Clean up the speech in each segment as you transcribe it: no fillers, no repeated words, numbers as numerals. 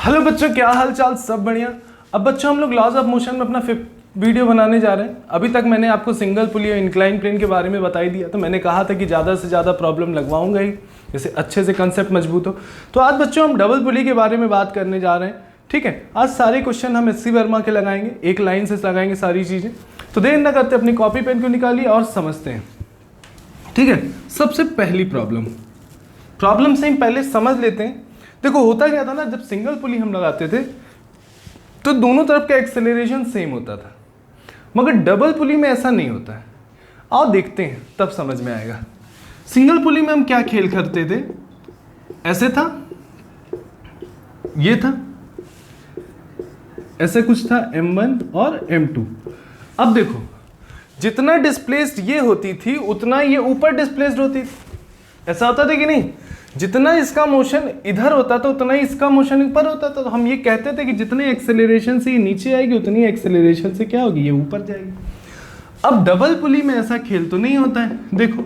Hello बच्चों, क्या हाल चाल? सब बढ़िया। अब बच्चों हम लोग लॉज ऑफ मोशन में अपना वीडियो बनाने जा रहे हैं। अभी तक मैंने आपको सिंगल पुली और इंक्लाइन प्लेन के बारे में बता ही दिया। तो मैंने कहा था कि ज़्यादा से ज़्यादा प्रॉब्लम लगवाऊंगा ही, जैसे अच्छे से कंसेप्ट मजबूत हो। तो आज बच्चों हम डबल पुली के बारे में बात करने जा रहे हैं। ठीक है, आज सारे क्वेश्चन हम एस सी वर्मा के लगाएंगे, एक लाइन से लगाएंगे सारी चीज़ें। तो देर न करते अपनी कॉपी पेन को निकालिए और समझते हैं। ठीक है, सबसे पहली प्रॉब्लम से ही पहले समझ लेते हैं। देखो होता क्या था ना, जब सिंगल पुली हम लगाते थे तो दोनों तरफ का एक्सेलरेशन सेम होता था, मगर डबल पुली में ऐसा नहीं होता है। आओ देखते हैं, तब समझ में आएगा। सिंगल पुली में हम क्या खेल करते थे, ऐसे था, ये था, ऐसे कुछ था M1 और M2। अब देखो जितना डिस्प्लेस्ड ये होती थी उतना ये ऊपर डिस्प्लेस्ड होती थी। ऐसा होता था कि नहीं? जितना इसका मोशन इधर होता था उतना ही इसका मोशन ऊपर होता था। तो हम ये कहते थे कि जितने एक्सेलरेशन से ये नीचे आएगी उतनी एक्सेलरेशन से क्या होगी, ये ऊपर जाएगी। अब डबल पुली में ऐसा खेल तो नहीं होता है। देखो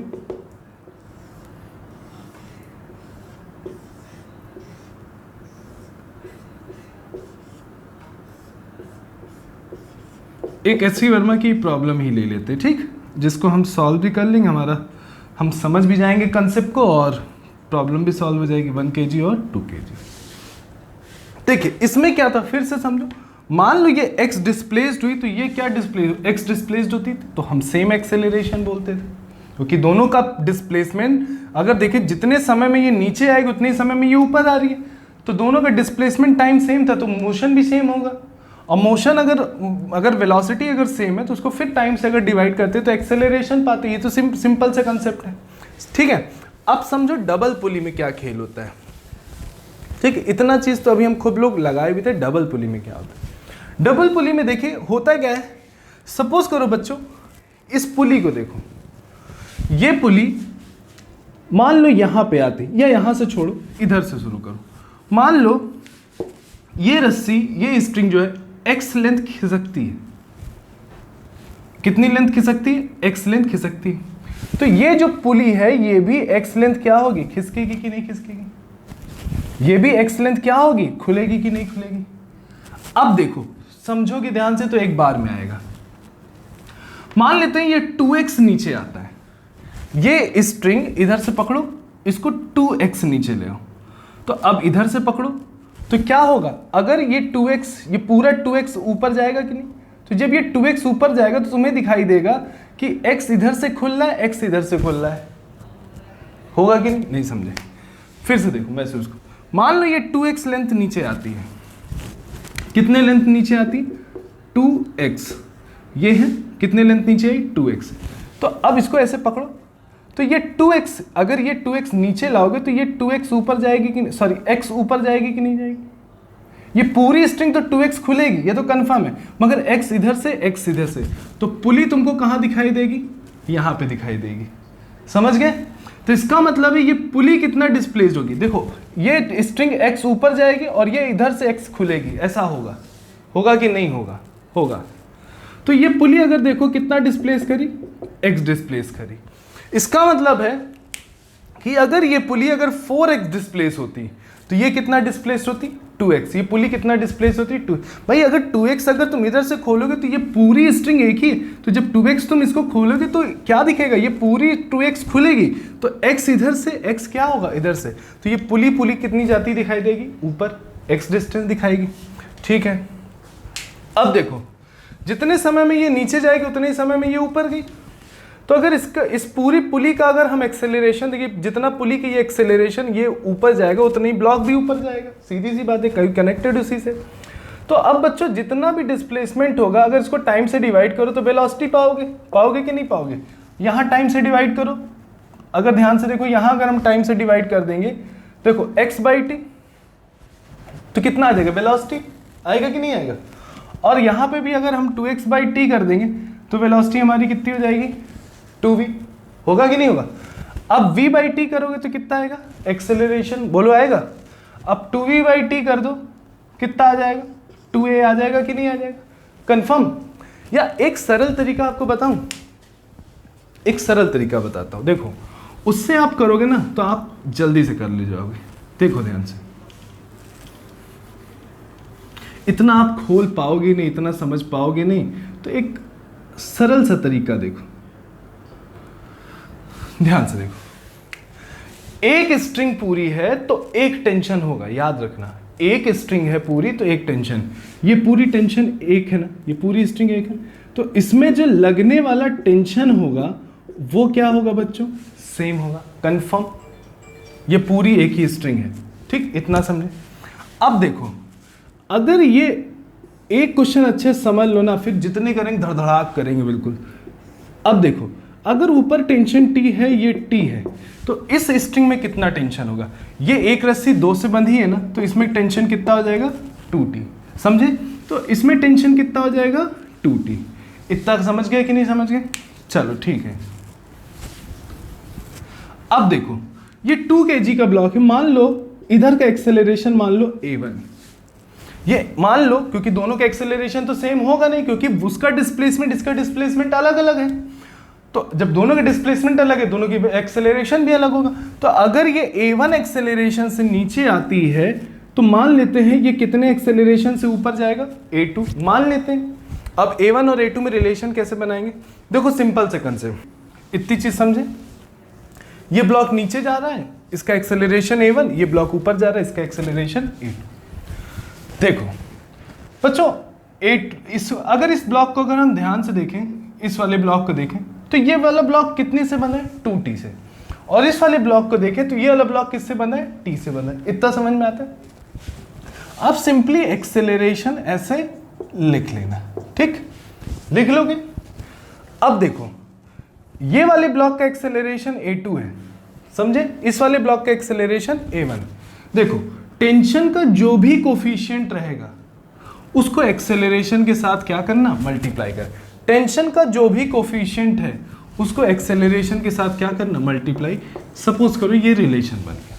एक एस सी वर्मा की प्रॉब्लम ही ले लेते, ठीक, जिसको हम सॉल्व भी कर लेंगे, हम समझ भी जाएंगे कंसेप्ट को और प्रॉब्लम भी सॉल्व हो जाएगी। 1 kg और 2 kg। देखिए इसमें क्या था, फिर से समझो। मान लो ये x डिस्प्लेस्ड हुई तो ये क्या x डिस्प्लेस्ड होती थी तो हम सेम एक्सेलरेशन बोलते थे, क्योंकि दोनों का डिस्प्लेसमेंट अगर देखिए जितने समय में ये नीचे आएगी उतने समय में ये ऊपर आ रही है, तो दोनों का डिस्प्लेसमेंट टाइम सेम था तो मोशन भी सेम होगा। और मोशन अगर वेलोसिटी अगर सेम है तो उसको फिर टाइम से अगर डिवाइड करते तो एक्सेलरेशन पाते। ये तो सिंपल से कंसेप्ट है। ठीक है, अब समझो डबल पुली में क्या खेल होता है। ठीक है, इतना चीज तो अभी हम खुद लोग लगाए भी थे। डबल पुली में क्या होता है? डबल पुली में देखिए होता क्या है, सपोज करो बच्चों इस पुली को देखो, ये पुली मान लो यहां पे आती, या यहां से छोड़ो, इधर से शुरू करो। मान लो ये रस्सी, ये स्ट्रिंग जो है एक्स लेंथ खिसकती है। कितनी लेंथ खिसकती है? एक्स लेंथ खिसकती है। तो ये जो पुली है ये भी एक्स लेंथ क्या होगी, खिसकेगी कि नहीं खिसकेगी? ये भी एक्स लेंथ क्या होगी, खुलेगी कि नहीं खुलेगी? अब देखो समझोगे ध्यान से तो एक बार में आएगा। मान लेते हैं ये 2x नीचे आता है, ये स्ट्रिंग इधर से पकड़ो, इसको 2x नीचे ले आओ, तो अब इधर से पकड़ो तो क्या होगा, अगर ये 2x, ये पूरा 2x ऊपर जाएगा कि नहीं? तो जब ये 2x ऊपर जाएगा तो तुम्हें दिखाई देगा कि x इधर से खुल रहा है, x इधर से खुल रहा है। होगा कि नहीं? नहीं समझे? फिर से देखो महसूस को। मान लो ये 2x लेंथ नीचे आती है। कितने लेंथ नीचे आती? 2x। ये है कितने लेंथ नीचे आई? 2x। तो अब इसको ऐसे पकड़ो, तो ये 2x, अगर ये 2x नीचे लाओगे तो ये 2x ऊपर जाएगी कि नहीं, सॉरी x ऊपर जाएगी कि नहीं जाएगी? ये पूरी स्ट्रिंग तो 2x खुलेगी, ये तो कंफर्म है, मगर x इधर से x इधर से, तो पुली तुमको कहाँ दिखाई देगी? यहाँ पे दिखाई देगी। समझ गए? तो इसका मतलब है ये पुली कितना डिस्प्लेस्ड होगी। देखो ये स्ट्रिंग x ऊपर जाएगी और ये इधर से x खुलेगी, ऐसा होगा कि नहीं होगा? होगा। तो ये पुली अगर देखो कितना डिस्प्लेस करी, x डिस्प्लेस करी। इसका मतलब है कि अगर ये पुली अगर 4x डिस्प्लेस होती तो ये कितना डिस्प्लेस होती? 2x। ये पुली कितना डिस्प्लेस होती? 2। भाई अगर 2x अगर तुम इधर से खोलोगे तो ये पूरी स्ट्रिंग एक ही, तो जब 2x तुम इसको खोलोगे तो क्या दिखेगा, ये पूरी 2x खुलेगी, तो x इधर से, x क्या होगा? इधर से, तो ये पुली कितनी जाती दिखाई देगी? ऊपर, x डिस्टेंस दिखाएगी। ठीक है, अब देखो जितने समय में ये नीचे जाएगी उतने समय में ये ऊपर गई। तो अगर इस पूरी पुली का अगर हम एक्सेलरेशन देखिए, जितना पुली की ये एक्सेलरेशन ये ऊपर जाएगा उतना ही ब्लॉक भी ऊपर जाएगा। सीधी सी बात है, कहीं कनेक्टेड उसी से। तो अब बच्चों जितना भी डिस्प्लेसमेंट होगा अगर इसको टाइम से डिवाइड करो तो वेलोसिटी पाओगे कि नहीं पाओगे? यहाँ टाइम से डिवाइड करो, अगर ध्यान से देखो, यहाँ अगर हम टाइम से डिवाइड कर देंगे, देखो x/t तो कितना आ जाएगा? वेलोसिटी आएगा कि नहीं आएगा? और यहाँ पे भी अगर हम 2x/t कर देंगे तो वेलोसिटी हमारी कितनी हो जाएगी? 2v। होगा कि नहीं होगा? अब v/t करोगे तो कितना आएगा? एक्सेलरेशन बोलो आएगा। अब 2v/t कर दो, कितना आ जाएगा? 2a आ जाएगा कि नहीं आ जाएगा? कंफर्म? या एक सरल तरीका आपको बताऊं, एक सरल तरीका बताता हूं। देखो उससे आप करोगे ना तो आप जल्दी से कर ले जाओगे। देखो ध्यान से, इतना आप खोल पाओगे नहीं, इतना समझ पाओगे नहीं, तो एक सरल सा तरीका देखो, ध्यान से देखो। एक स्ट्रिंग पूरी है तो एक टेंशन होगा, याद रखना, एक स्ट्रिंग है पूरी तो एक टेंशन। ये पूरी टेंशन एक है ना, ये पूरी स्ट्रिंग एक है, तो इसमें जो लगने वाला टेंशन होगा वो क्या होगा बच्चों, सेम होगा, कंफर्म। ये पूरी एक ही स्ट्रिंग है, ठीक, इतना समझे। अब देखो, अगर ये एक क्वेश्चन अच्छे समझ लो ना, फिर जितने करेंगे धड़धड़ाक करेंगे बिल्कुल। अब देखो, अगर ऊपर टेंशन टी है, ये टी है, तो इस स्ट्रिंग में कितना टेंशन होगा, ये एक रस्सी दो से बंधी है ना, तो इसमें टेंशन कितना हो जाएगा, 2t, समझे। तो इसमें टेंशन कितना हो जाएगा, 2t। इतना समझ गए कि नहीं समझ गए, चलो ठीक है। अब देखो, ये 2 kg का ब्लॉक है, मान लो इधर का एक्सेलरेशन मान लो a1, ये मान लो, क्योंकि दोनों का एक्सेलरेशन तो सेम होगा नहीं, क्योंकि उसका डिस्प्लेसमेंट इसका डिस्प्लेसमेंट अलग अलग है। तो जब दोनों के डिस्प्लेसमेंट अलग है, दोनों की एक्सेलरेशन भी अलग होगा। तो अगर ये a1 एक्सेलरेशन से नीचे आती है, तो मान लेते हैं ये कितने एक्सेलरेशन से ऊपर जाएगा, a2 मान लेते हैं। अब a1 और a2 में रिलेशन कैसे बनाएंगे, देखो सिंपल से कंसेप्ट, इतनी चीज समझे। ये ब्लॉक नीचे जा रहा है, इसका एक्सेलरेशन a1, ये ब्लॉक ऊपर जा रहा है, इसका एक्सेलरेशन a2। देखो बच्चों, अगर इस ब्लॉक को अगर हम ध्यान से देखें, इस वाले ब्लॉक को देखें, तो ये वाला ब्लॉक कितने से बना है, 2t से, और इस वाले ब्लॉक को देखें तो ये वाला ब्लॉक किससे बना है, t से बना है। इतना समझ में आता है। आप सिंपली एक्सेलरेशन ऐसे लिख लेना, ठीक, लिख लोगे। अब देखो, ये वाले ब्लॉक का एक्सेलरेशन a2 है, समझे, इस वाले ब्लॉक का एक्सेलरेशन a1। देखो, टेंशन का जो भी कोफिशिएंट रहेगा उसको एक्सेलरेशन के साथ क्या करना, मल्टीप्लाई कर। टेंशन का जो भी कोफिशिएंट है उसको एक्सेलरेशन के साथ क्या करना, मल्टीप्लाई। सपोज करो ये रिलेशन बन गया,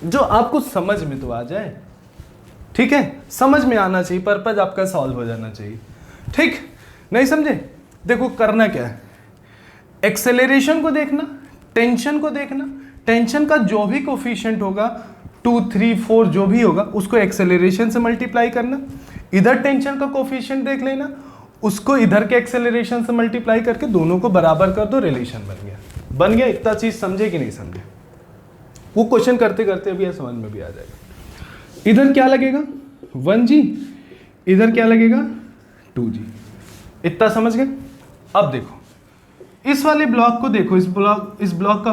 जो आपको समझ में तो आ जाए, ठीक है, समझ में आना चाहिए, पर्पज आपका सॉल्व हो जाना चाहिए, ठीक। नहीं समझे, देखो करना क्या है, एक्सेलरेशन को देखना, टेंशन को देखना, टेंशन का जो भी कोफिशिएंट होगा 2, 3, 4 जो भी होगा उसको एक्सेलरेशन से मल्टीप्लाई करना। इधर टेंशन का कोफिशिएंट देख लेना, उसको इधर के एक्सेलरेशन से मल्टीप्लाई करके दोनों को बराबर कर दो, रिलेशन बन गया, बन गया। इतना चीज समझे कि नहीं समझे, वो क्वेश्चन करते करते अभी समझ में भी आ जाएगा। इधर क्या लगेगा 1g, इधर क्या लगेगा 2g, इतना समझ गए। अब देखो इस वाले ब्लॉक को देखो, इस ब्लॉक का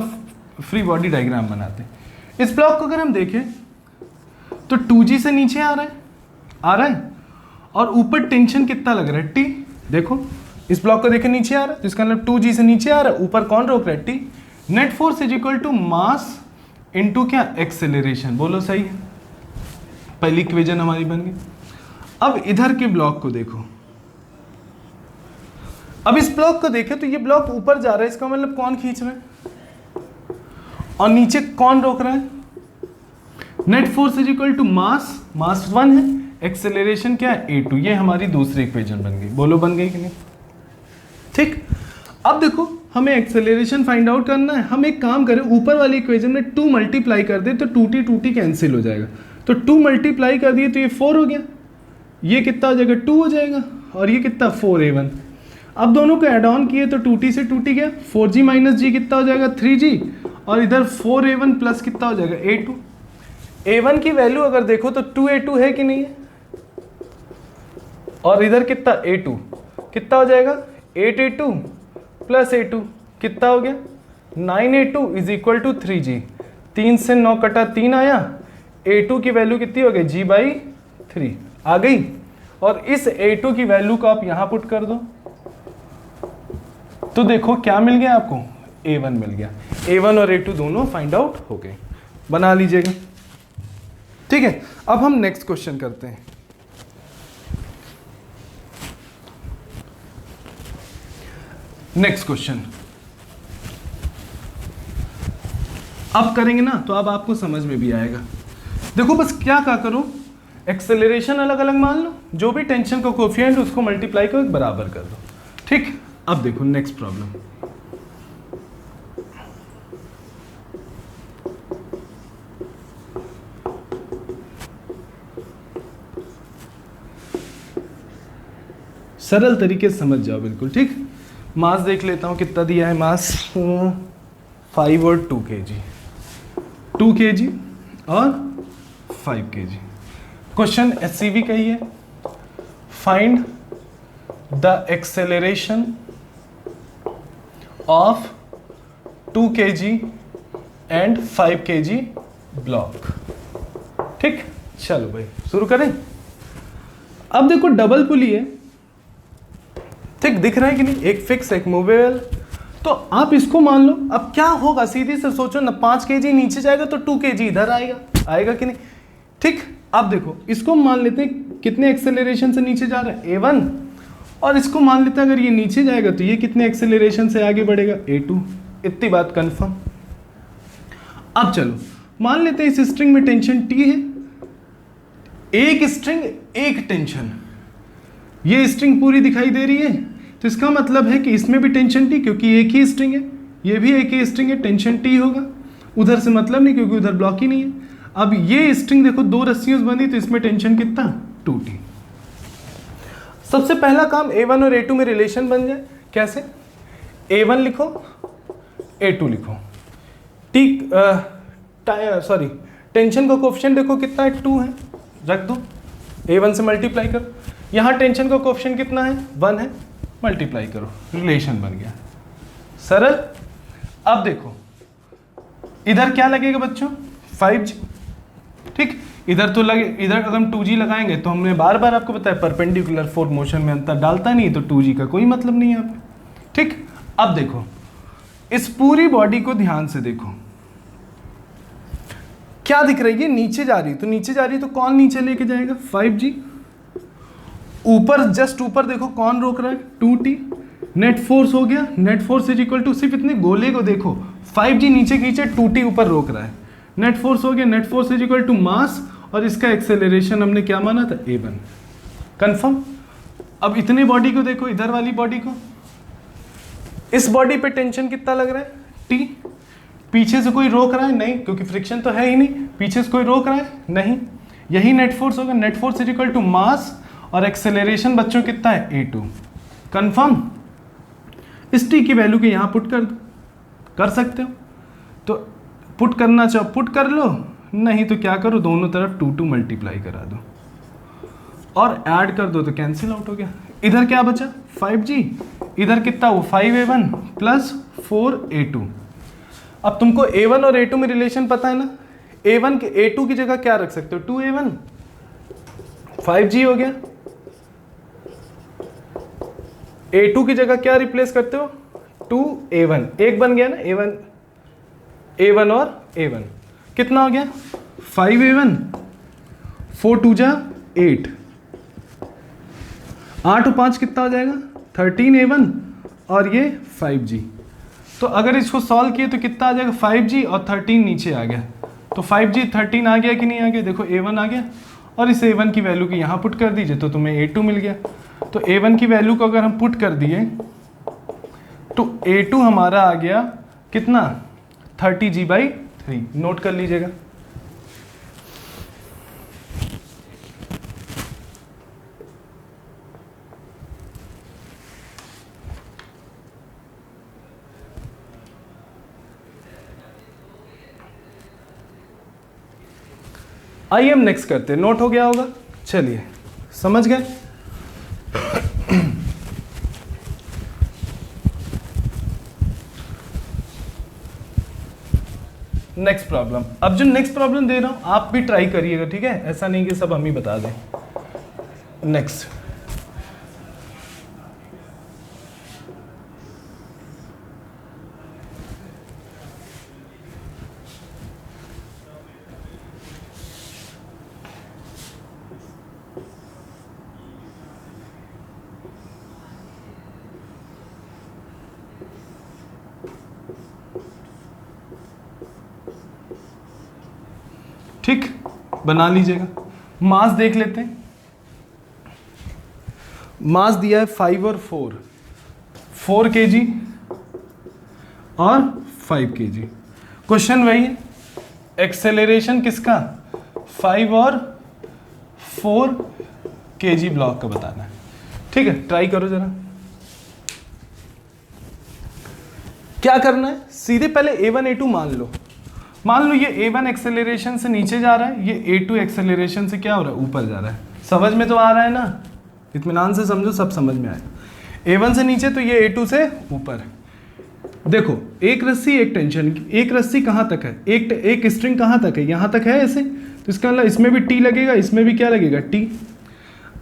फ्री बॉडी डायग्राम बनाते हैं। इस ब्लॉक को अगर हम देखें तो 2g से नीचे आ रहा है, और ऊपर टेंशन कितना लग रहा है, t। देखो इस ब्लॉक को देखें, नीचे आ रहा है, तो इसका मतलब 2g से नीचे आ रहा है, ऊपर कौन रोक रहा है, t। Net force is equal to mass into क्या, एक्सेलरेशन। बोलो सही है, पहली इक्वेशन हमारी बन गई। अब इधर के ब्लॉक को देखो, अब इस ब्लॉक को देखें तो ये ब्लॉक ऊपर जा रहा है, इसका मतलब कौन खींच रहा है, और नीचे कौन रोक रहा है। Net force is equal to mass 1 है, एक्सेलरेशन क्या है, a2। ये हमारी दूसरी इक्वेशन बन गई, बोलो बन गई कि नहीं, ठीक। अब देखो हमें एक्सेलरेशन फाइंड आउट करना है, हम एक काम करें, ऊपर वाली इक्वेशन में 2 मल्टीप्लाई कर दे तो 2t कैंसिल हो जाएगा, तो 2 मल्टीप्लाई कर दिए तो ये 4 हो गया, ये कितना हो जाएगा 2 हो जाएगा, और ये कितना 4a1। अब दोनों को ऐड ऑन किए तो 2t से 2t गया, 4g माइनस g कितना हो जाएगा 3g, और इधर 4a1 प्लस कितना हो जाएगा a2। a1 की वैल्यू अगर देखो तो 2a2 है कि नहीं है, और इधर कितना a2 कितना हो जाएगा 8a2 प्लस a2 कितना हो गया 9a2 is equal to 3g। 3 से 9 कटा 3 आया, a2 की वैल्यू कितनी हो गई g/3 आ गई, और इस a2 की वैल्यू को आप यहां पुट कर दो तो देखो क्या मिल गया आपको, a1 मिल गया। a1 और a2 दोनों फाइंड आउट हो गए, बना लीजिएगा, ठीक है। अब हम नेक्स्ट क्वेश्चन करते हैं। नेक्स्ट क्वेश्चन अब करेंगे ना, तो अब आपको समझ में भी आएगा। देखो बस क्या करो, एक्सेलरेशन अलग अलग मान लो, जो भी टेंशन का कोफिशिएंट उसको मल्टीप्लाई करो, बराबर कर दो, ठीक। अब देखो नेक्स्ट प्रॉब्लम, सरल तरीके से समझ जाओ बिल्कुल, ठीक। मास देख लेता हूँ कितना दिया है मास, 5 और 2 kg, 2 kg और 5 kg। क्वेश्चन एससीवी का ही है, find the acceleration of 2 kg and 5 kg block. ठीक, चलो भाई शुरू करें। अब देखो डबल पुली है, ठीक दिख रहा है कि नहीं, एक फिक्स एक मूवेबल। तो आप इसको मान लो, अब क्या होगा सीधी से सोचो ना, 5 kg नीचे जाएगा तो 2 kg इधर आएगा, आएगा कि नहीं। ठीक, अब देखो इसको मान लेते हैं कितने एक्सेलरेशन से नीचे जा रहा है, A1, और इसको मान लेते हैं अगर ये नीचे जाएगा तो ये कितने एक्सेलरेशन से आगे बढ़ेगा, A2। इतनी बात कंफर्म। अब चलो मान लेते हैं इस स्ट्रिंग में टेंशन T है, एक स्ट्रिंग एक टेंशन, ये स्ट्रिंग पूरी दिखाई दे रही है, तो इसका मतलब है कि इसमें भी टेंशन T, क्योंकि एक ही स्ट्रिंग है, ये भी एक ही स्ट्रिंग है, टेंशन T होगा। उधर से मतलब नहीं क्योंकि उधर ब्लॉक ही नहीं है। अब ये स्ट्रिंग देखो 2 रस्सियों से बनी, तो इसमें टेंशन कितना, 2T। सबसे पहला काम A1 और A2 में रिलेशन बन जाए, कैसे, A1 लिखो A2 लिखो, सॉरी टेंशन का कोएफिशिएंट देखो कितना है, 2 है, रख दो, A1 से मल्टीप्लाई करो, यहाँ टेंशन का कोएफिशिएंट कितना है, 1 है, मल्टीप्लाई करो, रिलेशन बन गया, सरल। अब देखो इधर क्या लगेगा बच्चों, 5G, ठीक। इधर तो लगे, इधर अगर हम 2G लगाएंगे तो हमने बार बार आपको बताया परपेंडिकुलर फोर मोशन में अंतर डालता नहीं, तो 2G का कोई मतलब नहीं है यहाँ पे, ठीक। अब देखो इस पूरी बॉडी को ध्यान से देखो, क्या दिख रही है, नीचे जा रही है, तो नीचे जा रही है तो कौन नीचे लेके जाएगा, 5G। ऊपर जस्ट ऊपर देखो कौन रोक रहा है, 2T। नेट फोर्स हो गया, net force is equal to, सिर्फ इतने गोले को देखो, 5G नीचे खींचे, 2T ऊपर रोक रहा है, नेट फोर्स हो गया, net force is equal to mass, और इसका एक्सेलरेशन हमने क्या माना था, A1, कंफर्म। अब इतने बॉडी को देखो, इधर वाली बॉडी को, इस बॉडी पे टेंशन कितना लग रहा है, T। पीछे से कोई रोक रहा है, नहीं, क्योंकि फ्रिक्शन तो है ही नहीं, पीछे से कोई रोक रहा है, नहीं, यही नेट फोर्स होगा, net force is equal to mass, और एक्सेलरेशन बच्चों कितना है, A2, कंफर्म। इस T की वैल्यू के यहाँ पुट कर दो, कर सकते हो, तो पुट करना चाहो पुट कर लो, नहीं तो क्या करो, दोनों तरफ 2 मल्टीप्लाई करा दो और ऐड कर दो, तो कैंसिल आउट हो गया। इधर क्या बचा, 5G, इधर कितना वो 5A1 प्लस 4A2। अब तुमको A1 और A2 में रिलेशन पता है ना, A1 के A2 की जगह क्या रख सकते हो, 2A1, 5G हो गया, A2 की जगह क्या रिप्लेस करते हो, 2A1, एक बन गया ना, A1 और A1 कितना हो गया, 5A1, 4 2 जा 8, 8 और 5 कितना हो जाएगा, 13A1, और ये 5G। तो अगर इसको सॉल्व किए तो कितना आ जाएगा, 5G और 13 नीचे आ गया, तो 5G 13 आ गया कि नहीं आ गया, देखो A1 आ गया, और इस A1 की वैल्यू को यहाँ पुट कर दीजिए तो तुम्हें A2 मिल गया। तो A1 की वैल्यू को अगर हम पुट कर दिए तो A2 हमारा आ गया कितना, 30G/3, नोट कर लीजिएगा। आइए हम नेक्स्ट करते हैं, नोट हो गया होगा, चलिए समझ गए। नेक्स्ट प्रॉब्लम, अब जो नेक्स्ट प्रॉब्लम दे रहा हूं आप भी ट्राई करिएगा, ठीक है, ऐसा नहीं कि सब हम ही बता दें। नेक्स्ट, ठीक, बना लीजिएगा। मास देख लेते हैं, मास दिया है 5 और 4 kg और 5 kg। क्वेश्चन वही है, एक्सेलरेशन किसका, 5 और 4 kg ब्लॉक का बताना है, ठीक है, ट्राई करो जरा। क्या करना है, सीधे पहले A1 A2 मान लो ये A1 एक्सेलरेशन से नीचे जा रहा है, ये A2 एक्सेलरेशन से क्या हो रहा है, ऊपर जा रहा है। समझ में तो आ रहा है ना, इत्मीनान से समझो, सब समझ में आया। A1 से नीचे तो ये A2 से ऊपर। देखो एक रस्सी एक टेंशन, एक रस्सी कहाँ तक है, एक स्ट्रिंग कहाँ तक है, यहाँ तक है ऐसे, तो इसका मतलब इसमें भी T लगेगा, इसमें भी क्या लगेगा, T।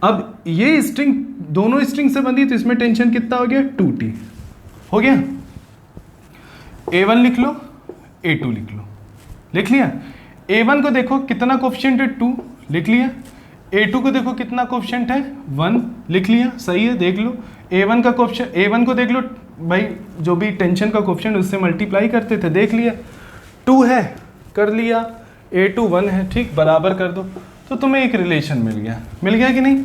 अब ये स्ट्रिंग दोनों स्ट्रिंग से बंधी, तो इसमें टेंशन कितना हो गया, 2T हो गया। A1 लिख लो, A2 लिख लो, लिख लिया। A1 को देखो कितना कोफिशिएंट है, 2, लिख लिया। A2 को देखो कितना कोफिशिएंट है, 1, लिख लिया। सही है, देख लो A1 का कोफिशिएंट, A1 को देख लो भाई, जो भी टेंशन का कोफिशिएंट उससे मल्टीप्लाई करते थे, देख लिया। 2 है, कर लिया। A2 1 है, ठीक, बराबर कर दो, तो तुम्हें एक रिलेशन मिल गया कि नहीं।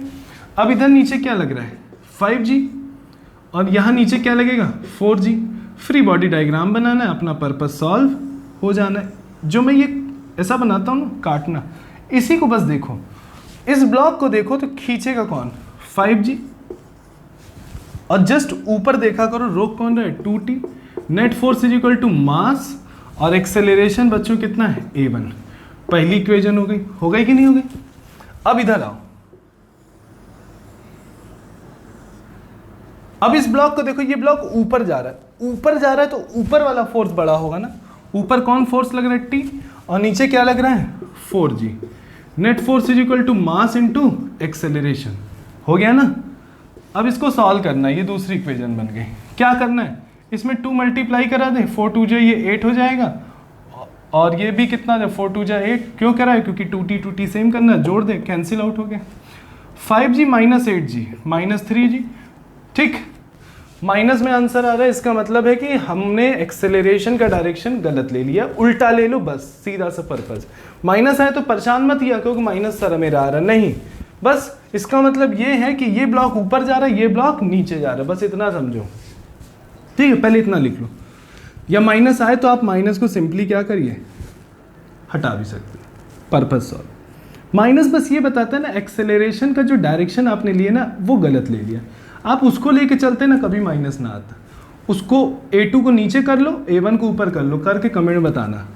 अब इधर नीचे क्या लग रहा है, 5G, और यहाँ नीचे क्या लगेगा, 4G। फ्री बॉडी डायग्राम बनाना है, अपना पर्पस सॉल्व हो जाना है। जो मैं ये ऐसा बनाता हूँ ना, काटना, इसी को बस देखो, इस ब्लॉक को देखो तो खींचेगा कौन, 5G, और जस्ट ऊपर देखा करो रोक कौन रहा है, 2T। Net force is equal to mass, और एक्सेलरेशन बच्चों कितना है, A1। पहली इक्वेशन हो गई कि नहीं हो गई। अब इधर आओ, अब इस ब्लॉक को देखो, ये ब्लॉक ऊपर जा रहा है, तो ऊपर वाला फोर्स बड़ा होगा ना। ऊपर कौन फोर्स लग रहा है, T, और नीचे क्या लग रहा है, 4G। Net force is equal to mass into acceleration, हो गया ना। अब इसको सॉल्व करना है, ये दूसरी इक्वेशन बन गई। क्या करना है, इसमें 2 मल्टीप्लाई करा दें, 4 2 जा, ये 8 हो जाएगा, और ये भी कितना है, 4 2 जा 8। क्यों करा है, क्योंकि 2T सेम करना है, जोड़ दे, कैंसिल आउट हो गया। 5G minus 8G minus 3G, ठीक, माइनस में आंसर आ रहा है, इसका मतलब है कि हमने एक्सेलरेशन का डायरेक्शन गलत ले लिया, उल्टा ले लो बस, सीधा सा पर्पस। माइनस आए तो परेशान मत किया क्योंकि माइनस सर मेरा आ रहा, नहीं, बस इसका मतलब ये है कि ये ब्लॉक ऊपर जा रहा है, ये ब्लॉक नीचे जा रहा है, बस इतना समझो, ठीक है। पहले इतना लिख लो, या माइनस आए तो आप माइनस को सिंपली क्या करिए, हटा भी सकते, पर्पस सॉल्व। माइनस बस ये बताता है ना, एक्सेलरेशन का जो डायरेक्शन आपने लिए ना, वो गलत ले लिया। आप उसको लेके चलते ना, कभी माइनस ना आता। उसको A2 को नीचे कर लो, A1 को ऊपर कर लो, करके कमेंट बताना।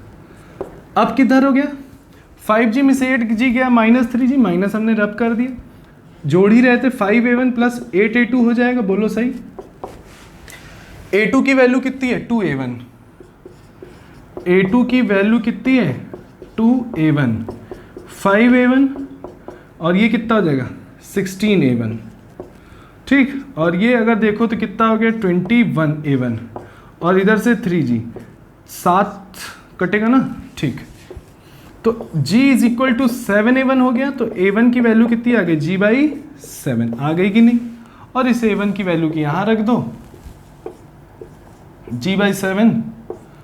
अब किधर हो गया, 5G में से 8G गया, माइनस 3G, माइनस हमने रब कर दिया, जोड़ ही रहे थे, 5A1 प्लस 8A2 हो जाएगा, बोलो सही। A2 की वैल्यू कितनी है, 2A1। A2 की वैल्यू कितनी है, 2A1, 5A1, और ये कितना हो जाएगा, 16A1, ठीक। और ये अगर देखो तो कितना हो गया, 21A1, और इधर से 3G, 7 कटेगा ना, ठीक। तो G is equal to 7A1 हो गया, तो A1 की वैल्यू कितनी आ गई, G/7 आ गई कि नहीं। और इस A1 की वैल्यू की यहाँ रख दो, G/7,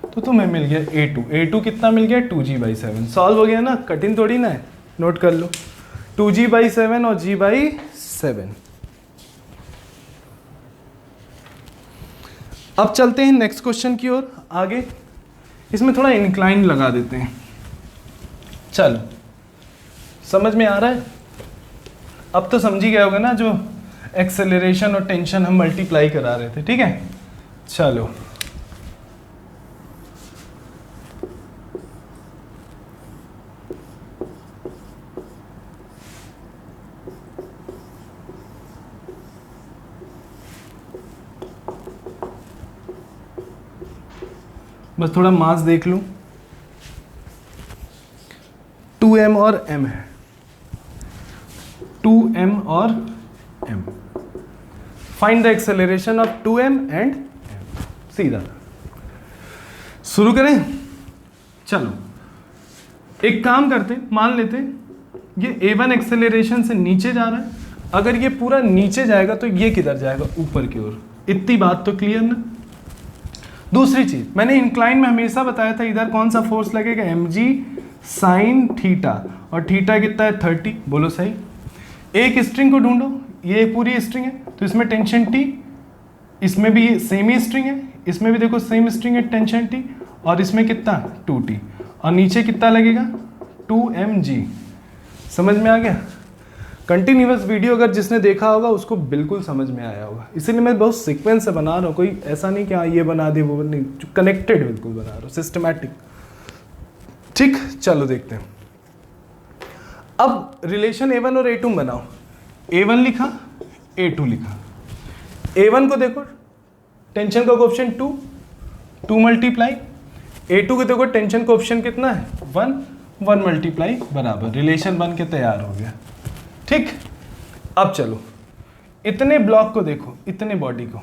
तो तुम्हें मिल गया A2 कितना मिल गया, 2G/7। सॉल्व हो गया ना, कठिन थोड़ी ना है, नोट कर लो, 2G/7 और G/7। अब चलते हैं नेक्स्ट क्वेश्चन की ओर आगे, इसमें थोड़ा इंक्लाइन लगा देते हैं। चलो, समझ में आ रहा है, अब तो समझ ही गया होगा ना, जो एक्सेलरेशन और टेंशन हम मल्टीप्लाई करा रहे थे, ठीक है। चलो, बस थोड़ा मास देख लूं, 2m और m है, 2m और m। Find the acceleration of 2m and m। सीधा शुरू करें। चलो, एक काम करते, मान लेते ये A1 एक्सेलरेशन से नीचे जा रहा है, अगर ये पूरा नीचे जाएगा तो ये किधर जाएगा, ऊपर की ओर। इतनी बात तो क्लियर ना। दूसरी चीज, मैंने इंक्लाइन में हमेशा बताया था, इधर कौन सा फोर्स लगेगा, mg sin थीटा, और थीटा कितना है, 30, बोलो सही। एक स्ट्रिंग को ढूंढो, ये पूरी स्ट्रिंग है, तो इसमें टेंशन T, इसमें भी सेम ही स्ट्रिंग है, इसमें भी देखो सेम स्ट्रिंग है, टेंशन T, और इसमें कितना, 2T, और नीचे कितना लगेगा, 2mg। समझ में आ गया। कंटिन्यूअस वीडियो अगर जिसने देखा होगा उसको बिल्कुल समझ में आया होगा, इसीलिए मैं बहुत सीक्वेंस से बना रहा हूँ, कोई ऐसा नहीं कि हाँ ये बना दे वो नहीं, कनेक्टेड बिल्कुल बना रहा हूँ, सिस्टमैटिक। ठीक, चलो देखते हैं। अब रिलेशन A1 और A2 बनाओ। A1 लिखा, A2 लिखा। A1 को देखो, टेंशन का कोएफिशिएंट 2, 2 मल्टीप्लाई। A2 को देखो, टेंशन कोएफिशिएंट कितना है 1, 1 मल्टीप्लाई बराबर, रिलेशन बन के तैयार हो गया। ठीक, अब चलो इतने ब्लॉक को देखो, इतने बॉडी को,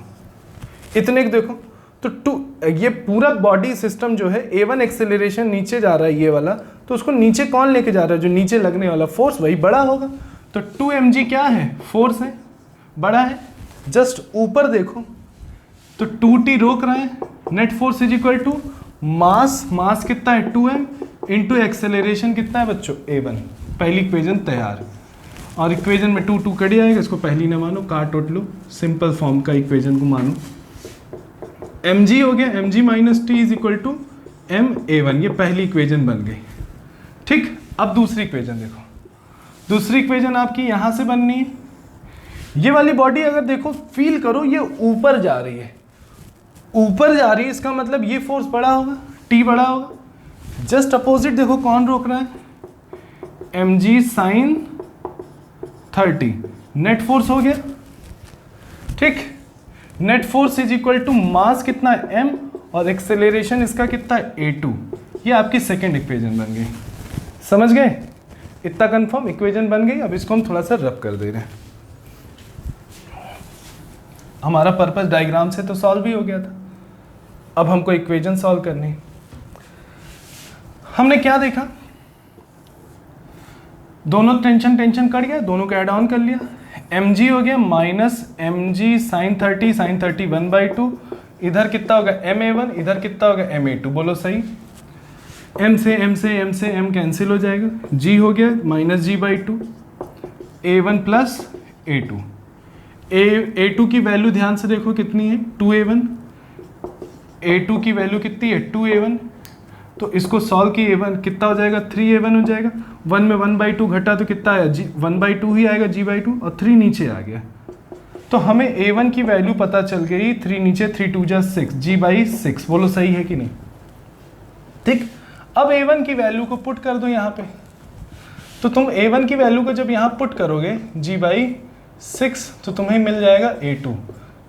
इतने को देखो, तो ये पूरा बॉडी सिस्टम जो है, A1 एक्सेलरेशन नीचे जा रहा है ये वाला, तो उसको नीचे कौन लेके जा रहा है, जो नीचे लगने वाला फोर्स वही बड़ा होगा। तो 2 mg क्या है, फोर्स है, बड़ा है। जस्ट ऊपर देखो तो 2t रोक रहा है, net force is equal to mass कितना है 2m इंटू एक्सेलरेशन कितना है बच्चों A1। पहली इक्वेशन तैयार, और इक्वेशन में 2 कट जाएगा, इसको पहली ना मानो, काट उठ लो, सिंपल फॉर्म का इक्वेशन को मानो। mg हो गया, mg minus T is equal to m A1, ये पहली इक्वेशन बन गई। ठीक, अब दूसरी इक्वेशन देखो, दूसरी इक्वेशन आपकी यहां से बननी है। ये वाली बॉडी अगर देखो, फील करो, ये ऊपर जा रही है, ऊपर जा रही है, इसका मतलब ये फोर्स बड़ा होगा, t बड़ा होगा। जस्ट अपोजिट देखो कौन रोक रहा है, mg साइन 30, नेट फोर्स हो गया। ठीक, net force is equal to mass कितना है m, और एक्सेलरेशन इसका कितना है A2। ये आपकी सेकेंड इक्वेशन बन गई, समझ गए? इतना कंफर्म इक्वेशन बन गई। अब इसको हम थोड़ा सा रब कर दे रहे हैं। हमारा पर्पस डायग्राम से तो सॉल्व भी हो गया था, अब हमको इक्वेशन सॉल्व करनी। हमने क्या देखा, दोनों टेंशन कट गया, दोनों को ऐड ऑन कर लिया। mg हो गया माइनस mg साइन 30, साइन 30 1/2, इधर कितना होगा ma1, इधर कितना होगा ma2, बोलो सही। m से m कैंसिल हो जाएगा, g हो गया minus g/2, a1 plus a2। a2 की वैल्यू ध्यान से देखो कितनी है 2a1, a2 की वैल्यू कितनी है 2a1, तो इसको सॉल्व किए a1 कितना हो जाएगा 3a1 हो जाएगा। 1 में 1/2 घटा तो कितना आया 1/2 ही आएगा g/2, और 3 नीचे आ गया, तो हमें a1 की वैल्यू पता चल गई 3 नीचे, 3 2 जा 6, g/6, बोलो सही है कि नहीं। ठीक, अब a1 की वैल्यू को पुट कर दो यहाँ पे, तो तुम a1 की वैल्यू को जब यहाँ पुट करोगे g/6, तो तुम्हें मिल जाएगा a2,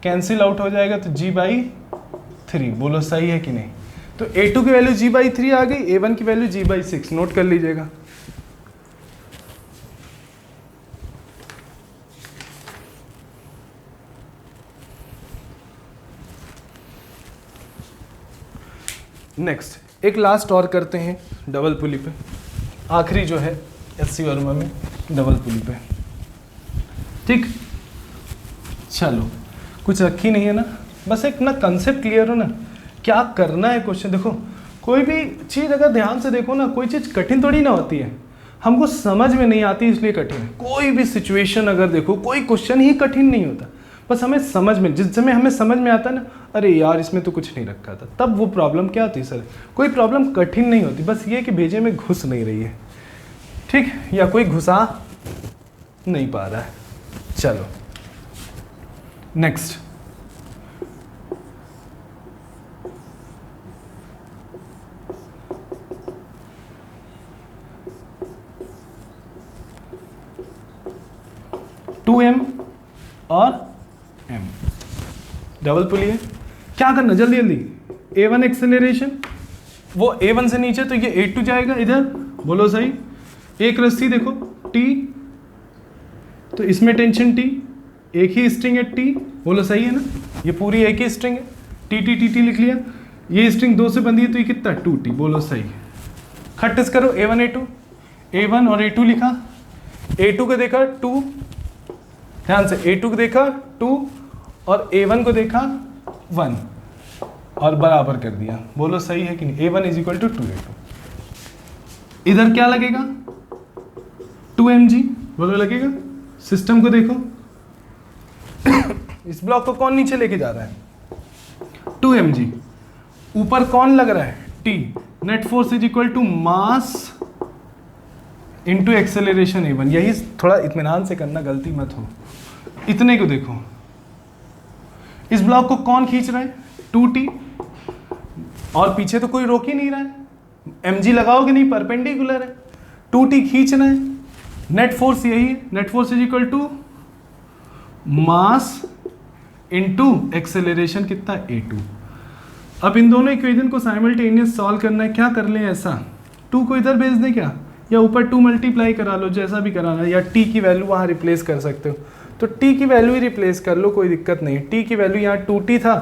कैंसिल आउट हो जाएगा, तो g/3, बोलो सही है कि नहीं। तो a2 की वैल्यू g/3 आ गई, a1 की वैल्यू g/6, नोट कर लीजिएगा। नेक्स्ट एक लास्ट और करते हैं डबल पुली पे, आखिरी जो है एससी वर्मा में डबल पुली पे। ठीक, चलो कुछ रखी नहीं है ना, बस एक ना कंसेप्ट क्लियर हो ना, क्या करना है क्वेश्चन। देखो कोई भी चीज़ अगर ध्यान से देखो ना, कोई चीज़ कठिन थोड़ी ना होती है, हमको समझ में नहीं आती इसलिए कठिन है। कोई भी सिचुएशन अगर देखो, कोई क्वेश्चन ही कठिन नहीं होता, बस हमें समझ में, जिस समय हमें समझ में आता है ना, अरे यार इसमें तो कुछ नहीं रखा था, तब वो प्रॉब्लम क्या होती है सर। कोई प्रॉब्लम कठिन नहीं होती, बस ये कि भेजे में घुस नहीं रही है, ठीक, या कोई घुसा नहीं पा रहा है। चलो नेक्स्ट, टू एम और m डबल पुली है। क्या करना जल्दी जल्दी, a1 एक्सेलरेशन, वो a1 से नीचे तो ये a2 जाएगा इधर, बोलो सही। एक रस्सी देखो t, तो इसमें टेंशन t, एक ही स्ट्रिंग है t, बोलो सही है ना, ये पूरी एक ही स्ट्रिंग है, टी टी टी टी लिख लिया। ये स्ट्रिंग दो से बंधी है तो ये कितना 2t, बोलो सही। खट्टिस करो a1 a2, a1 और a2 लिखा, a2 को देखा 2, ध्यान से a2 को देखा 2 और a1 को देखा 1 और बराबर कर दिया, बोलो सही है कि नहीं। a1 is equal to 2a2, इधर क्या लगेगा 2mg, बोलो लगेगा। सिस्टम को देखो इस ब्लॉक को कौन नीचे लेके जा रहा है 2mg, ऊपर कौन लग रहा है t, net force is equal to mass into acceleration a1। यही थोड़ा इत्मीनान से करना, गलती मत हो। इतने को देखो, इस ब्लॉक को कौन खींच रहा है? 2t, और पीछे तो कोई रोक ही नहीं रहा है, mg लगाओगे नहीं, परपेंडिकुलर है, 2t खींच रहे हैं। नेट फोर्स यही है, net force is equal to mass into acceleration कितना? a2। अब इन दोनों इक्वेशन को साइमल्टेनियस सॉल्व करना है। क्या कर लें ऐसा, 2 को इधर भेज दें क्या, या ऊपर 2 मल्टीप्लाई करा लो, जैसा भी कराना, या t की वैल्यू वहाँ रिप्लेस कर सकते हो, तो t की वैल्यू ही रिप्लेस कर लो, कोई दिक्कत नहीं। t की वैल्यू यहाँ 2t था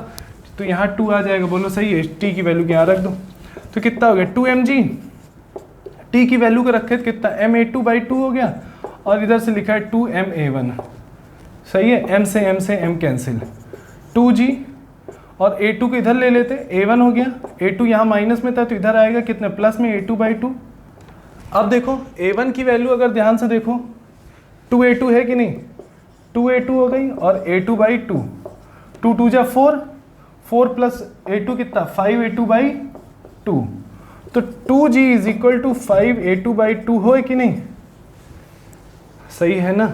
तो यहाँ 2 आ जाएगा, बोलो सही है। t की वैल्यू यहाँ रख दो तो कितना हो गया? 2mg। t की वैल्यू को रखे तो कितना? ma2/2 हो गया, और इधर से लिखा है 2ma1। सही है, m से m कैंसिल, 2g, और a2 को इधर ले लेते, a1 हो गया, a2 यहाँ माइनस में था तो इधर आएगा कितना? प्लस में a2/2। अब देखो a1 की वैल्यू अगर ध्यान से देखो, 2a2 है कि नहीं? 2a2 हो गई, और a2/2, 2 2 जा 4, 4 प्लस a2 कितना? 5a2/2। तो 2g is equal to 5a2/2 हो कि नहीं? सही है ना?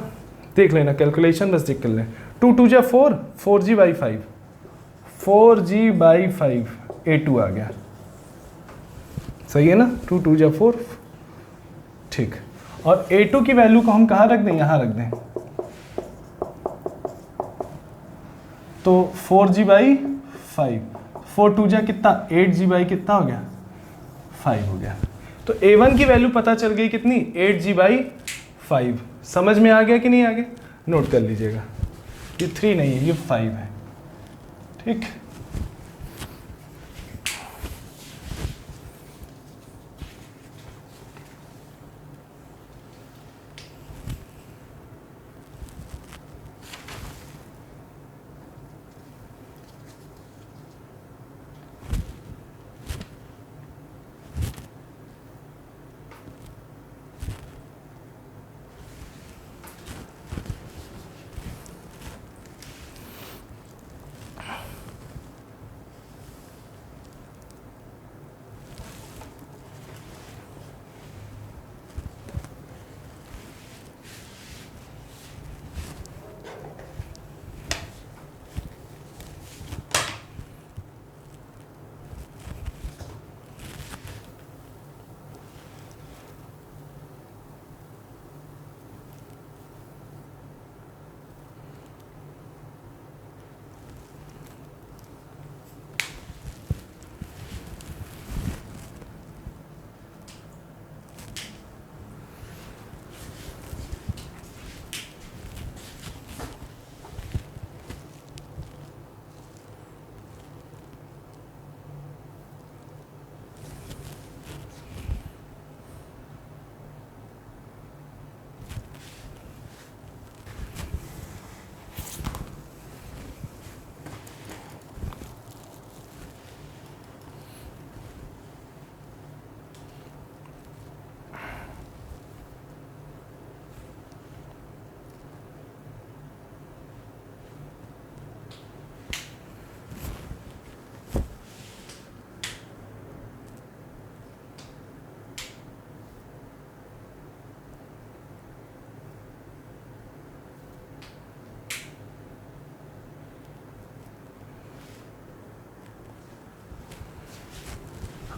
देख लेना, कैलकुलेशन बस चेक कर लें। 2 2 जा 4, 4g/5, 4g/5 a2 आ गया। सही है ना? 2 2 जा 4, ठीक। और a2 की वैल्यू को हम कहाँ रख दें? यहाँ रख दें, तो 4g/5, 4 2 जा कितना? 8g/ कितना हो गया? 5 हो गया। तो a1 की वैल्यू पता चल गई कितनी? 8g/5। समझ में आ गया कि नहीं आ गया? नोट कर लीजिएगा, ये 3 नहीं है, ये 5 है, ठीक।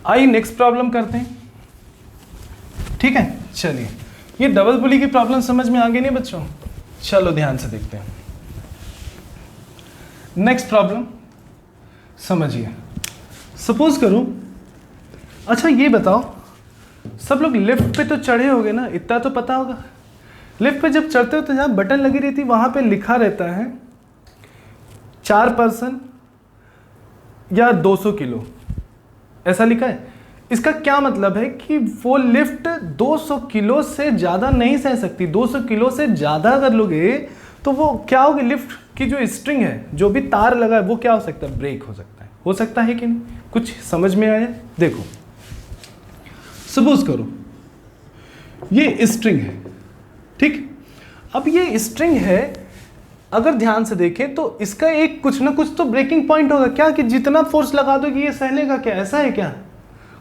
आइए नेक्स्ट प्रॉब्लम करते हैं, ठीक है। चलिए, ये डबल पुली की प्रॉब्लम समझ में आ गई नहीं बच्चों? चलो ध्यान से देखते हैं। नेक्स्ट प्रॉब्लम समझिए। सपोज करो, अच्छा ये बताओ, सब लोग लिफ्ट पे तो चढ़े होगे ना, इतना तो पता होगा। लिफ्ट पे जब चढ़ते हो तो जहाँ बटन लगी रहती है वहाँ पे लिखा रहता है 4 पर्सन या 200 किलो, ऐसा लिखा है। इसका क्या मतलब है कि वो लिफ्ट 200 किलो से ज़्यादा नहीं सह सकती। 200 किलो से ज़्यादा अगर लोगे तो वो क्या होगी, लिफ्ट की जो स्ट्रिंग है, जो भी तार लगा है, वो क्या हो सकता है? ब्रेक हो सकता है कि नहीं? कुछ समझ में आया? देखो, सपोज करो ये स्ट्रिंग है, ठीक। अब ये स्ट्रिंग है, अगर ध्यान से देखें तो इसका एक कुछ ना कुछ तो ब्रेकिंग पॉइंट होगा क्या, कि जितना फोर्स लगा दोगे ये सह लेगा क्या? ऐसा है क्या?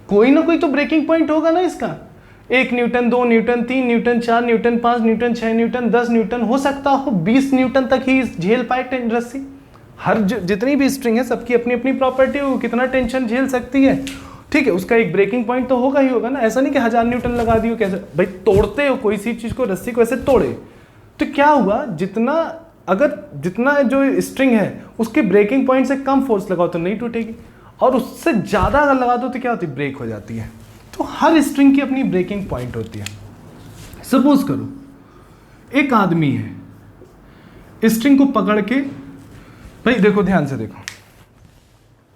कोई ना कोई तो ब्रेकिंग पॉइंट होगा ना इसका। 1 Newton, 2 Newton, 3 Newton, 4 Newton, 5 Newton, 6 Newton, 10 Newton, हो सकता हो 20 न्यूटन तक ही झेल पाए रस्सी। हर जितनी भी स्ट्रिंग है सबकी अपनी अपनी प्रॉपर्टी हो, कितना टेंशन झेल सकती है, ठीक है। उसका एक ब्रेकिंग पॉइंट तो होगा ही होगा ना। ऐसा नहीं कि 1000 न्यूटन लगा दियो, कैसे भाई तोड़ते हो कोई सी चीज को, रस्सी को ऐसे तोड़े तो क्या हुआ, जितना जो स्ट्रिंग है उसके ब्रेकिंग पॉइंट से कम फोर्स लगाओ तो नहीं टूटेगी, और उससे ज्यादा अगर लगा दो तो क्या होती है, ब्रेक हो जाती है। तो हर स्ट्रिंग की अपनी ब्रेकिंग पॉइंट होती है। सपोज करो एक आदमी है, स्ट्रिंग को पकड़ के, भाई देखो ध्यान से देखो,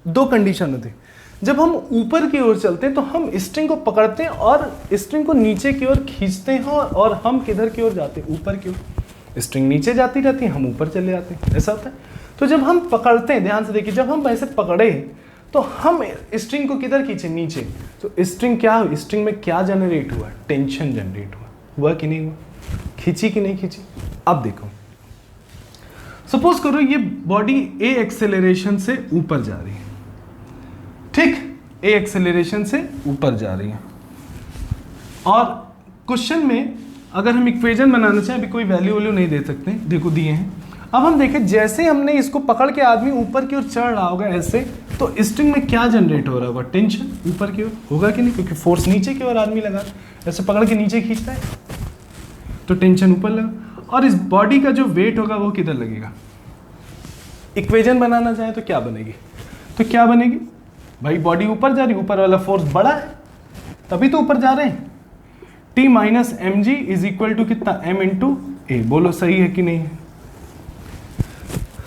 दो कंडीशन होती है। जब हम ऊपर की ओर चलते हैं तो हम स्ट्रिंग को पकड़ते हैं और स्ट्रिंग को नीचे की ओर खींचते हैं, और हम किधर की ओर जाते हैं, ऊपर की ओर। स्ट्रिंग नीचे जाती रहती है, हम ऊपर चले जाते हैं, ऐसा होता है। तो जब हम पकड़ते हैं, ध्यान से देखिए, जब हम ऐसे पकड़े तो हम स्ट्रिंग को किधर खींचे, नीचे। तो स्ट्रिंग क्या हुई, स्ट्रिंग में क्या जनरेट हुआ, टेंशन जनरेट हुआ कि नहीं हुआ, खींची कि नहीं खींची। अब देखो सपोज करो ये बॉडी ए एक्सेलरेशन से ऊपर जा रही है, ठीक, ए एक्सेलरेशन से ऊपर जा रही है, और क्वेश्चन में अगर हम इक्वेशन बनाना चाहें, अभी कोई वैल्यू नहीं दे सकते, देखो दिए हैं। अब हम देखें जैसे हमने इसको पकड़ के आदमी ऊपर की ओर चढ़ रहा होगा ऐसे, तो स्ट्रिंग में क्या जनरेट हो रहा होगा, टेंशन ऊपर की ओर होगा कि नहीं, क्योंकि फोर्स नीचे की ओर आदमी लगा, ऐसे पकड़ के नीचे खींचता है तो टेंशन ऊपर लगा, और इस बॉडी का जो वेट होगा वो किधर लगेगा। इक्वेशन बनाना चाहे तो क्या बनेगी, तो क्या बनेगी भाई, बॉडी ऊपर जा रही, ऊपर वाला फोर्स बड़ा है तभी तो ऊपर जा रहे हैं। T minus M G is equal to कितना, m इंटू ए। बोलो सही है कि नहीं है।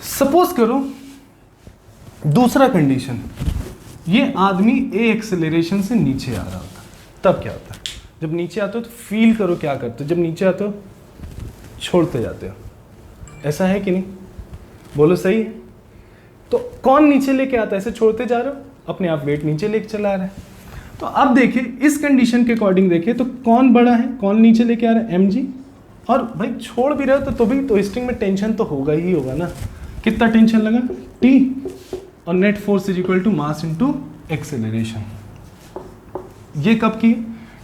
सपोज करो दूसरा कंडीशन, ये आदमी ए एक्सेलरेशन से नीचे आ रहा होता, तब क्या होता है, जब नीचे आते हो तो फील करो क्या करते हो, जब नीचे आते हो छोड़ते जाते हो, ऐसा है कि नहीं, बोलो सही है। तो कौन नीचे लेके आता है, ऐसे छोड़ते जा रहे हो, अपने आप वेट नीचे लेके चला रहा है। तो अब देखिए इस कंडीशन के अकॉर्डिंग देखिए तो कौन बड़ा है, कौन नीचे लेके आ रहा है, mg, और भाई छोड़ भी रहे हो तो भी तो स्ट्रिंग में टेंशन तो होगा ही होगा ना। कितना टेंशन लगा, T, और net force is equal to mass into acceleration. ये कब की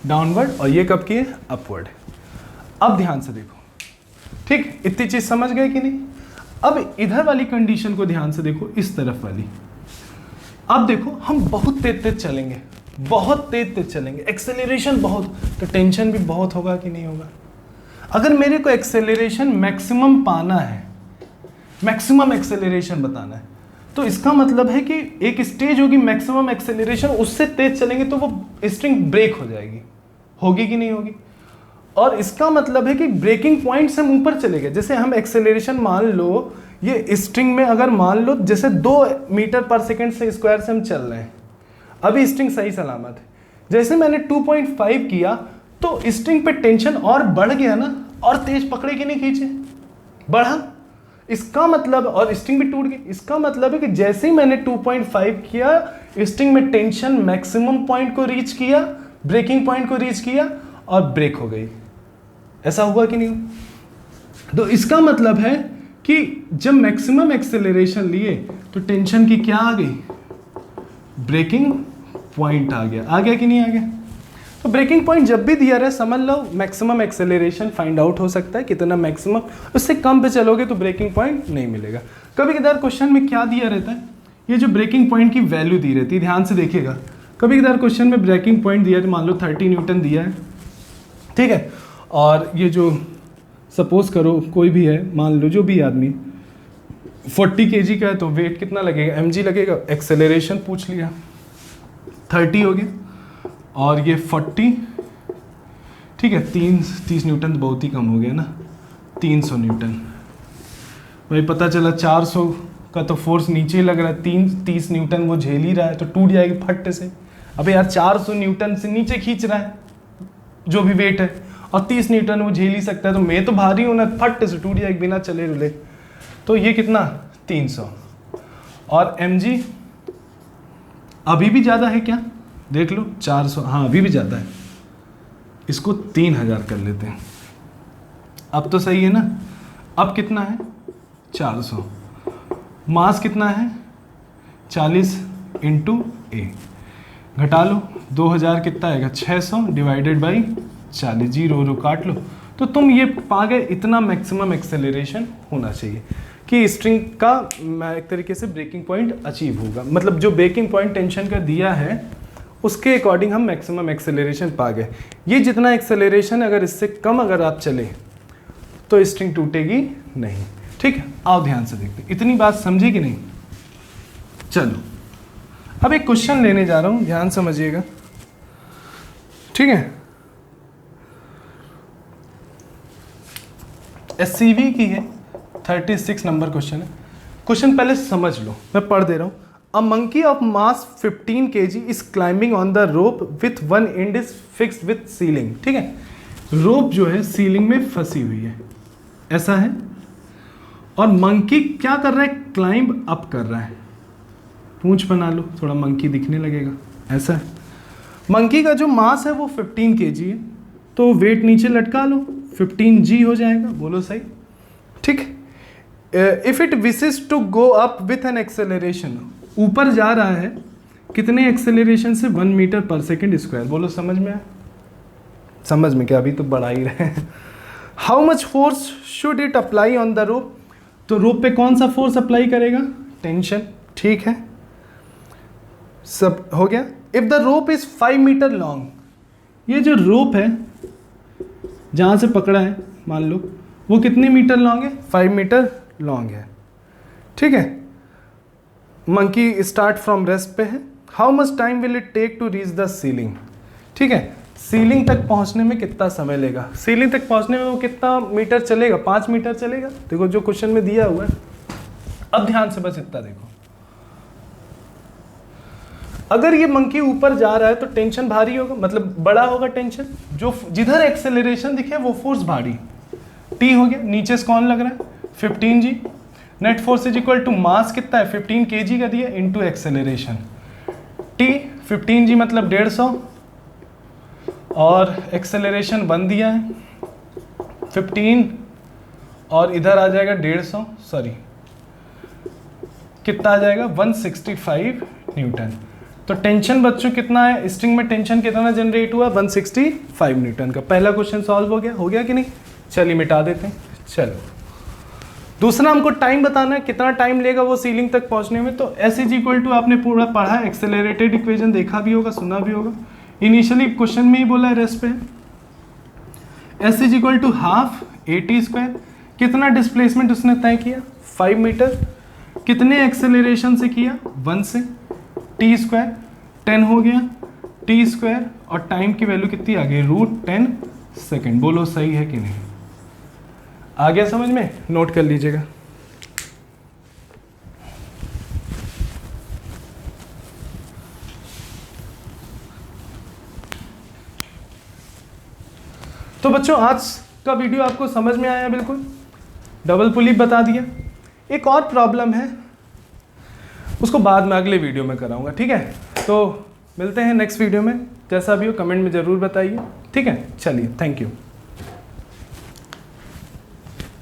डाउनवर्ड और ये कब की है अपवर्ड। अब ध्यान से देखो, ठीक, इतनी चीज समझ गए कि नहीं। अब इधर वाली कंडीशन को ध्यान से देखो, इस तरफ वाली। अब देखो हम बहुत तेज तेज चलेंगे, बहुत तेज तेज चलेंगे, एक्सेलरेशन बहुत, तो टेंशन भी बहुत होगा कि नहीं होगा। अगर मेरे को एक्सेलरेशन मैक्सिमम पाना है, मैक्सिमम एक्सेलरेशन बताना है, तो इसका मतलब है कि एक स्टेज होगी मैक्सिमम एक्सेलरेशन, उससे तेज चलेंगे तो वो स्ट्रिंग ब्रेक हो जाएगी, होगी कि नहीं होगी। और इसका मतलब है कि ब्रेकिंग पॉइंट से हम ऊपर चले गए। जैसे हम एक्सेलरेशन मान लो, ये स्ट्रिंग में अगर मान लो जैसे 2 मीटर पर सेकंड से स्क्वायर से हम चल रहे हैं, अभी स्ट्रिंग सही सलामत है। जैसे मैंने 2.5 किया तो स्ट्रिंग पे टेंशन और बढ़ गया ना, और तेज पकड़े कि नहीं खींचे, बढ़ा। इसका मतलब, और स्ट्रिंग भी टूट गई, इसका मतलब है कि जैसे ही मैंने 2.5 किया स्ट्रिंग में टेंशन मैक्सिमम पॉइंट को रीच किया, ब्रेकिंग पॉइंट को रीच किया और ब्रेक हो गई। ऐसा हुआ कि नहीं। तो इसका मतलब है कि जब मैक्सिमम एक्सेलरेशन लिए तो टेंशन की क्या आ गई, ब्रेकिंग पॉइंट आ गया कि नहीं आ गया। तो ब्रेकिंग पॉइंट जब भी दिया रहे समझ लो मैक्सिमम एक्सेलरेशन फाइंड आउट हो सकता है कितना मैक्सिमम, उससे कम पे चलोगे तो ब्रेकिंग पॉइंट नहीं मिलेगा। कभी कभार क्वेश्चन में क्या दिया रहता है, ये जो ब्रेकिंग पॉइंट की वैल्यू दी रहती है, ध्यान से देखिएगा। कभी कभार क्वेश्चन में ब्रेकिंग पॉइंट दिया है, मान लो 30 न्यूटन दिया है, ठीक है, और ये जो सपोज करो कोई भी है, मान लो जो भी आदमी 40 kg का है तो वेट कितना लगेगा, mg लगेगा। एक्सेलरेशन पूछ लिया 30 हो गया, और ये 40, ठीक है, 30 न्यूटन तो बहुत ही कम हो गया ना, 300 न्यूटन। भाई पता चला 400 का तो फोर्स नीचे लग रहा है, 30 न्यूटन वो झेल ही रहा है तो टूट जाएगी फट से। अबे यार 400 न्यूटन से नीचे खींच रहा है जो भी वेट है, और 30 न्यूटन वो झेल ही सकता है, तो मैं तो भारी हूँ ना, फट से टूट जाएगी बिना चले रुले। तो ये कितना 300, और mg अभी भी ज़्यादा है क्या, देख लो 400, हाँ अभी भी ज़्यादा है, इसको 3000 कर लेते हैं। अब तो सही है ना। अब कितना है 400, मास कितना है 40 इंटू ए, घटा लो, 2000 कितना आएगा 600 डिवाइडेड बाई 40, जीरो रो काट लो। तो तुम ये पा गए इतना मैक्सिमम एक्सेलरेशन होना चाहिए कि स्ट्रिंग का एक तरीके से ब्रेकिंग पॉइंट अचीव होगा, मतलब जो ब्रेकिंग पॉइंट टेंशन का दिया है उसके अकॉर्डिंग हम मैक्सिमम एक्सेलरेशन पा गए। ये जितना एक्सेलरेशन अगर इससे कम अगर आप चले तो स्ट्रिंग टूटेगी नहीं। ठीक है, आओ ध्यान से देखते, इतनी बात समझी कि नहीं। चलो अब एक क्वेश्चन लेने जा रहा हूं, ध्यान समझिएगा। ठीक है, एससीवी की है, 36 नंबर क्वेश्चन है। क्वेश्चन पहले समझ लो, मैं पढ़ दे रहा हूं। A monkey of mass 15 kg is climbing on the rope with one and is fixed with ceiling. ठीक है, रोप जो है सीलिंग में फंसी हुई है, ऐसा है, और मंकी क्या कर रहा है, क्लाइंब अप कर रहा है। पूंछ बना लो, थोड़ा मंकी दिखने लगेगा, ऐसा है। मंकी का जो मास है वो 15 kg है, तो वेट नीचे लटका लो, 15g हो जाएगा, बोलो सही। ठीक, if it wishes to go up with an acceleration, ऊपर जा रहा है कितने एक्सेलरेशन से, 1 मीटर पर सेकेंड स्क्वायर, बोलो समझ में आया? समझ में क्या, अभी तो बढ़ा ही रहे हैं। How much force should it apply on the rope, तो रोप पे कौन सा फोर्स अप्लाई करेगा, टेंशन। ठीक है, सब हो गया। If the rope is 5 metre long, ये जो रोप है जहां से पकड़ा है मान लो वो कितने मीटर लॉन्ग है, 5 मीटर लॉन्ग है। ठीक है, मंकी स्टार्ट फ्रॉम रेस्ट पे है। How much time will it take to reach the ceiling, ठीक है, सीलिंग तक पहुंचने में कितना समय लेगा, सीलिंग तक पहुंचने में वो कितना मीटर चलेगा, 5 मीटर चलेगा। देखो जो क्वेश्चन में दिया हुआ है, अब ध्यान से बस इतना देखो। अगर ये मंकी ऊपर जा रहा है तो टेंशन भारी होगा, मतलब बड़ा होगा टेंशन, जो जिधर एक्सेलरेशन दिखे वो फोर्स भारी, टी हो गया। नीचे से कौन लग रहा है, 15g। Net force is equal to mass कितना है, 15 kg का दिया, इनटू एक्सेलरेशन। टी 15g मतलब 150, और एक्सेलरेशन 1 दिया है 15, और इधर आ जाएगा 150, सॉरी कितना आ जाएगा 165 न्यूटन। तो टेंशन बच्चों कितना है, स्ट्रिंग में टेंशन कितना जनरेट हुआ, 165 न्यूटन का। पहला क्वेश्चन सॉल्व हो गया कि नहीं? चलिए मिटा देते हैं। चलो दूसरा हमको टाइम बताना है, कितना टाइम लेगा वो सीलिंग तक पहुंचने में। तो एस इज इक्वल टू आपने पूरा पढ़ा, एक्सेलरेटेड इक्वेशन देखा भी होगा, सुना भी होगा। इनिशियली क्वेश्चन में ही बोला है रेस्ट पे, S is equal to half AT square. कितना डिस्प्लेसमेंट उसने तय किया, 5 मीटर। कितने एक्सेलरेशन से किया, 1 से। टी स्क्वायर 10 हो गया, टी स्क्वायर, और टाइम की वैल्यू कितनी आ गई, √10 सेकेंड। बोलो सही है कि नहीं? आ गया समझ में? नोट कर लीजिएगा। तो बच्चों आज का वीडियो आपको समझ में आया बिल्कुल, डबल पुली बता दिया। एक और प्रॉब्लम है, उसको बाद में अगले वीडियो में कराऊंगा, ठीक है? तो मिलते हैं नेक्स्ट वीडियो में, जैसा भी हो कमेंट में ज़रूर बताइए, ठीक है? चलिए, थैंक यू।